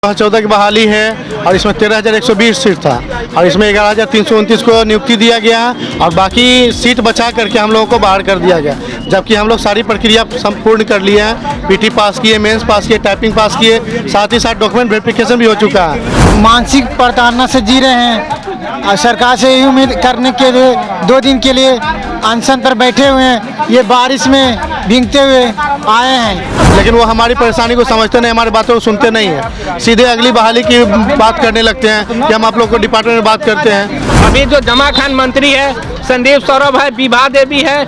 2014 की बहाली है और इसमें 13,120 सीट था और इसमें 11,329 को नियुक्ति दिया गया और बाकी सीट बचा करके हम लोगों को बाहर कर दिया गया, जबकि हम लोग सारी प्रक्रिया संपूर्ण कर लिए हैं। पीटी पास किए, मेंस पास किए, टाइपिंग पास किए, साथ ही साथ डॉक्यूमेंट वेरिफिकेशन भी हो चुका है। मानसिक प्रताड़ना से जी रहे हैं और सरकार से यही उम्मीद करने के लिए 2 दिन के लिए अनशन पर बैठे हुए हैं। ये बारिश में भीगते हुए आए हैं, लेकिन वो हमारी परेशानी को समझते नहीं, हमारी बातों को सुनते नहीं है, सीधे अगली बहाली की बात करने लगते हैं कि हम आप लोग को डिपार्टमेंट में बात करते हैं। अभी जो जमा खान मंत्री है, संदीप सौरभ है, विभा देवी है,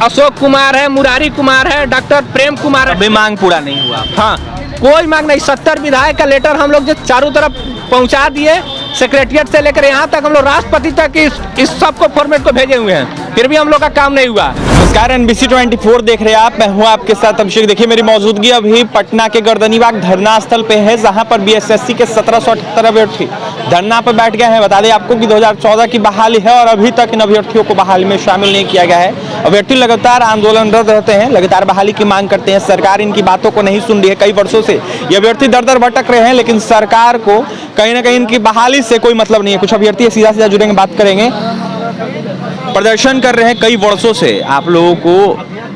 अशोक कुमार है, मुरारी कुमार है, डॉक्टर प्रेम कुमार है। अभी मांग पूरा नहीं हुआ। हाँ, कोई मांग नहीं। 70 विधायक का लेटर हम लोग जो चारों तरफ पहुंचा दिए, सेक्रेटरिएट से लेकर यहाँ तक हम लोग राष्ट्रपति तक इस सब को फॉर्मेट को भेजे हुए हैं, फिर भी हम लोग का काम नहीं हुआ। नमस्कार, NBC 24 देख रहे हैं आप। मैं हूं आपके साथ अभिषेक। देखिए, मेरी मौजूदगी अभी पटना के गर्दनीबाग धरना स्थल पे है, जहां पर BSSC के 1778 अभ्यर्थी धरना पर बैठ गए हैं। बता दें आपको कि 2014 की बहाली है और अभी तक इन अभ्यर्थियों को बहाली में शामिल नहीं किया गया है। अभ्यर्थी लगातार आंदोलनरत रहते हैं, लगातार बहाली की मांग करते हैं। सरकार इनकी बातों को नहीं सुन रही है। कई वर्षों से ये अभ्यर्थी दर दर भटक रहे हैं, लेकिन सरकार को कहीं ना कहीं इनकी बहाली से कोई मतलब नहीं है। कुछ अभ्यर्थी सीधा सीधा जुड़ेंगे, बात करेंगे। प्रदर्शन कर रहे हैं कई वर्षों से, आप लोगों को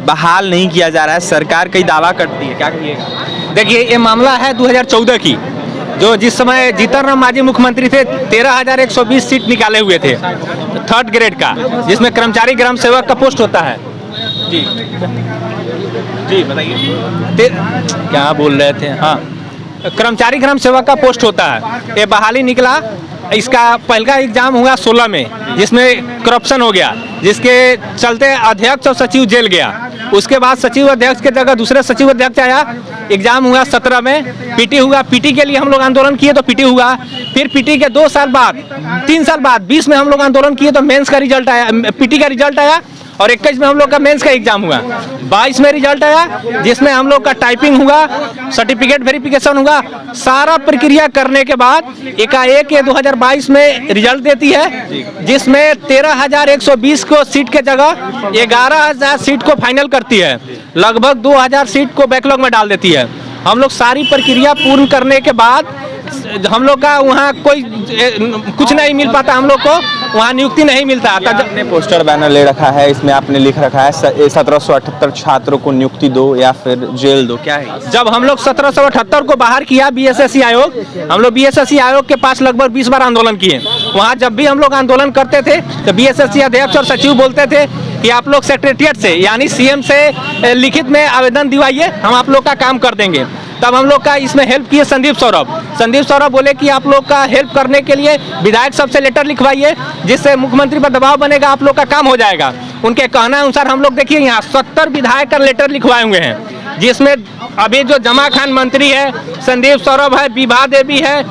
बहाल नहीं किया जा रहा है, सरकार कई दावा करती है, क्या कहिएगा? देखिए, ये मामला है 2014 की, जो जिस समय जीतन राम मांझी मुख्यमंत्री थे, 13,120 सीट निकाले हुए थे 3rd ग्रेड का, जिसमें कर्मचारी ग्राम सेवक का पोस्ट होता है। जी जी बताइए, क्या बोल रहे थे? हाँ, कर्मचारी ग्राम सेवक का पोस्ट होता है। ये बहाली निकला, इसका पहला एग्जाम हुआ 16 में, जिसमें करप्शन हो गया, जिसके चलते अध्यक्ष और सचिव जेल गया। उसके बाद सचिव अध्यक्ष के जगह दूसरे सचिव अध्यक्ष आया। एग्जाम हुआ 17 में, पीटी हुआ। पीटी के लिए हम लोग आंदोलन किए तो पीटी हुआ। फिर पीटी के 2 साल बाद, 3 साल बाद 20 में हम लोग आंदोलन किए तो मेंस का रिजल्ट आया, पीटी का रिजल्ट आया और 21 में हम लोग का मेंस का एग्जाम हुआ। 22 में रिजल्ट आया, जिसमें हम लोग का टाइपिंग हुआ, सर्टिफिकेट वेरिफिकेशन हुआ। सारा प्रक्रिया करने के बाद एकाएक 2022 में रिजल्ट देती है, जिसमें 13,120 को सीट के जगह 11,000 सीट को फाइनल करती है। लगभग 2,000 सीट को बैकलॉग में डाल देती है। हम लोग सारी प्रक्रिया पूर्ण करने के बाद हम लोग का वहाँ कोई कुछ नहीं मिल पाता, हम लोग को वहाँ नियुक्ति नहीं मिलता। आपने पोस्टर बैनर ले रखा है, इसमें आपने लिख रखा है 1778 छात्रों को नियुक्ति दो या फिर जेल दो, क्या है? जब हम लोग 1778 को बाहर किया BSSC आयोग, हम लोग BSSC आयोग के पास लगभग 20 बार आंदोलन किए। वहाँ जब भी हम लोग आंदोलन करते थे तो BSSC अध्यक्ष और सचिव बोलते थे कि आप लोग सेक्रेटरिएट से यानी CM से लिखित में आवेदन दिवाइए, हम आप लोग का काम कर देंगे। तब हम लोग का इसमें हेल्प किए संदीप सौरभ बोले कि आप लोग का हेल्प करने के लिए विधायक सबसे लेटर लिखवाइए, जिससे मुख्यमंत्री पर दबाव बनेगा, आप लोग का काम हो जाएगा। उनके कहना अनुसार हम लोग देखिए यहाँ 70 विधायक का लेटर लिखवाए हुए हैं, जिसमें अभी जो जमा खान मंत्री है, संदीप सौरभ है, विभा देवी है,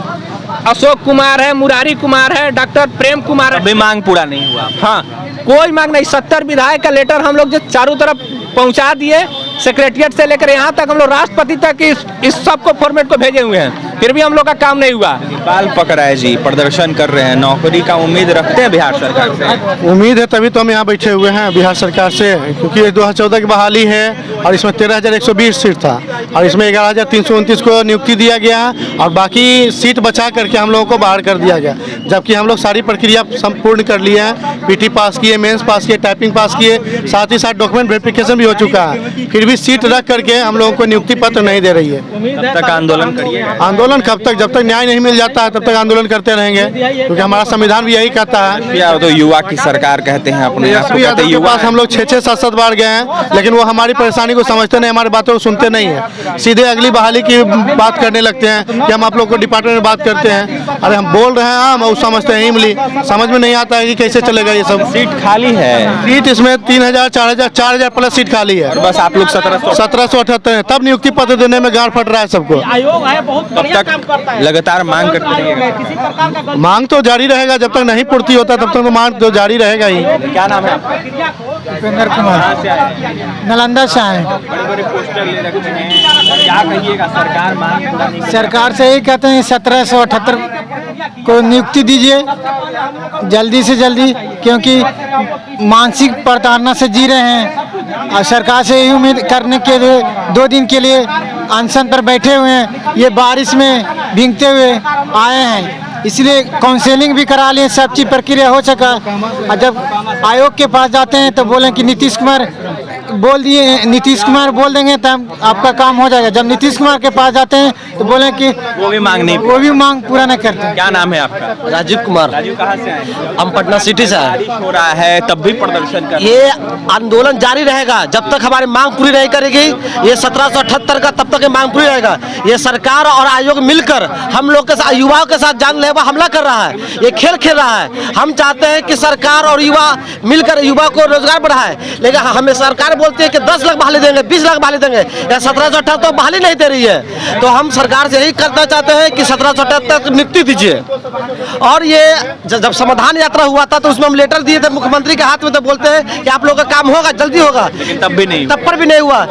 अशोक कुमार है, मुरारी कुमार है, डॉक्टर प्रेम कुमार है। अभी मांग पूरा नहीं हुआ। हाँ, कोई मांग नहीं। 70 विधायक का लेटर हम लोग जो चारों तरफ पहुंचा दिए, सेक्रेटरिएट से लेकर यहाँ तक हम लोग राष्ट्रपति तक इस सब को फॉर्मेट को भेजे हुए हैं, फिर भी हम लोग का काम नहीं हुआ। बाल पकड़ाए जी, प्रदर्शन कर रहे हैं, नौकरी का उम्मीद रखते हैं बिहार सरकार से? उम्मीद है, तभी तो हम यहाँ बैठे हुए हैं बिहार सरकार से, क्योंकि ये 2014 की बहाली है और इसमें 13,120 सीट था और इसमें 11,329 को नियुक्ति दिया गया और बाकी सीट बचा करके हम लोगों को बाहर कर दिया गया, जबकि हम लोग सारी प्रक्रिया संपूर्ण कर लिए हैं। पीटी पास किए, मेंस पास किए, टाइपिंग पास किए, साथ ही साथ डॉक्यूमेंट वेरिफिकेशन भी हो चुका है, फिर भी सीट रख करके हम लोगों को नियुक्ति पत्र नहीं दे रही है। तब तक आंदोलन करिए। आंदोलन कब तक? जब तक न्याय नहीं मिल जाता है तब तक आंदोलन करते रहेंगे, क्योंकि हमारा संविधान भी यही कहता है। या तो युवा की सरकार कहते हैं अपने आप को, कहते हैं युवा। हम लोग 6-6, 7-7 बार गए हैं, लेकिन वो हमारी परेशानी को समझते नहीं, हमारी बातों को सुनते नहीं है, सीधे अगली बहाली की बात करने लगते हैं कि हम आप लोग को डिपार्टमेंट में बात करते हैं। अरे हम बोल रहे हैं, हम वो समझते हैं, मिली समझ में नहीं आता है कि कैसे चलेगा ये सब। सीट खाली है, सीट इसमें 3,000, 4,000 प्लस सीट खाली है, बस आप लोग 1778 है, तब नियुक्ति पत्र देने में गाड़ फट रहा है सबको। आयोग है, बहुत बढ़िया काम करता है। लगातार मांग करते रहेगा। किसी प्रकार का मांग तो जारी रहेगा, जब तक नहीं पूर्ति होता तब तक तो मांग तो जारी रहेगा ही। क्या नाम है आपका? उपेंद्र कुमार, नालंदा से आए। बड़े-बड़े पोस्टर ले रखे हैं, क्या कहिएगा? सरकार मांग पूरा नहीं। सरकार से यही कहते हैं 1778 को नियुक्ति दीजिए जल्दी से जल्दी, क्योंकि मानसिक प्रताड़ना से जी रहे हैं और सरकार से यही उम्मीद करने के लिए 2 दिन के लिए अनशन पर बैठे हुए हैं। ये बारिश में भींगते हुए आए हैं, इसलिए काउंसलिंग भी करा लिए, सब चीज़ प्रक्रिया हो सका। और जब आयोग के पास जाते हैं तो बोलें कि नीतीश कुमार बोल देंगे तो आपका काम हो जाएगा। जब नीतीश कुमार के पास जाते हैं तो बोलें कि वो भी मांग नहीं, वो भी मांग पूरा नहीं करते। क्या नाम है आपका? राजीव कुमार, राजीव, कहाँ से आए? हम पटना सिटी से आए। बारिश हो रहा है तब भी प्रदर्शन कर, ये आंदोलन जारी रहेगा जब तक हमारी मांग पूरी नहीं करेगी। ये 1778 का तब तक ये मांग पूरी रहेगा। ये सरकार और आयोग मिलकर हम लोग के साथ, युवाओं के साथ जानलेवा हमला कर रहा है, ये खेल खेल रहा है। हम चाहते हैं कि सरकार और युवा मिलकर युवा को रोजगार बढ़ाए, लेकिन हमें सरकार बोलती है कि 10 लाख बहाली देंगे, 20 लाख बहाली देंगे, या 1778 तो बहाली नहीं दे रही है। तो हम सरकार से यही करना चाहते हैं कि 1778 नियुक्ति दीजिए। और ये जब समाधान यात्रा हुआ था तो उसमें हम लेटर दिए थे मुख्यमंत्री के हाथ में, तो बोलते हैं कि आप लोगों का काम होगा, जल्दी होगा, लेकिन तब भी नहीं। तब पर भी नहीं हुआ।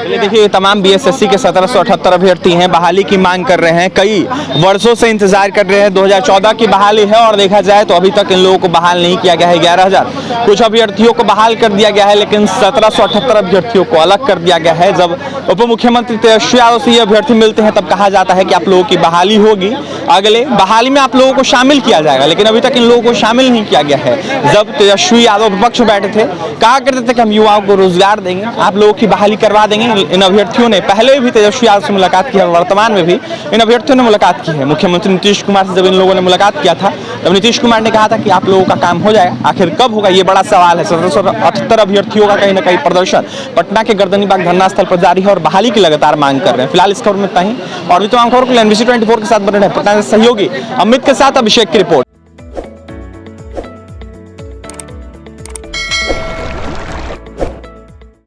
ये देखिए, ये तमाम बीएसएससी के 1778 अभ्यर्थी हैं, बहाली की मांग कर रहे हैं, कई वर्षों से इंतजार कर रहे हैं। 2014 की बहाली है और देखा जाए तो अभी तक इन लोगों को बहाल नहीं किया गया है। 11,000 कुछ अभ्यर्थियों को बहाल कर दिया गया है, लेकिन 1778 अभ्यर्थियों को अलग कर दिया गया है। जब उप मुख्यमंत्री तेजस्वी यादव से ये अभ्यर्थी मिलते हैं तब कहा जाता है कि आप लोगों की बहाली होगी, अगले बहाली में आप लोगों को शामिल किया जाएगा, लेकिन अभी तक इन लोगों को शामिल नहीं किया गया है। जब तेजस्वी यादव विपक्ष में बैठे थे, कहा करते थे कि हम युवाओं को रोजगार देंगे, आप लोगों की बहाली करवा देंगे। इन अभ्यर्थियों ने पहले भी तेजस्वी यादव से मुलाकात की है, वर्तमान में भी इन अभ्यर्थियों ने मुलाकात की है। मुख्यमंत्री नीतीश कुमार से जब इन लोगों ने मुलाकात किया था तब नीतीश कुमार ने कहा था कि आप लोगों का काम हो जाएगा। आखिर कब होगा, ये बड़ा सवाल है। 1778 अभ्यर्थियों का कहीं ना कहीं प्रदर्शन पटना के गर्दनीबाग धरना स्थल पर जारी है और बहाली की लगातार मांग कर रहे हैं। फिलहाल इस खबर में इतना ही, और भी तमाम खबरों के लिए NBC 24 के साथ बने रहे पटना से सहयोगी अमित के साथ अभिषेक की रिपोर्ट।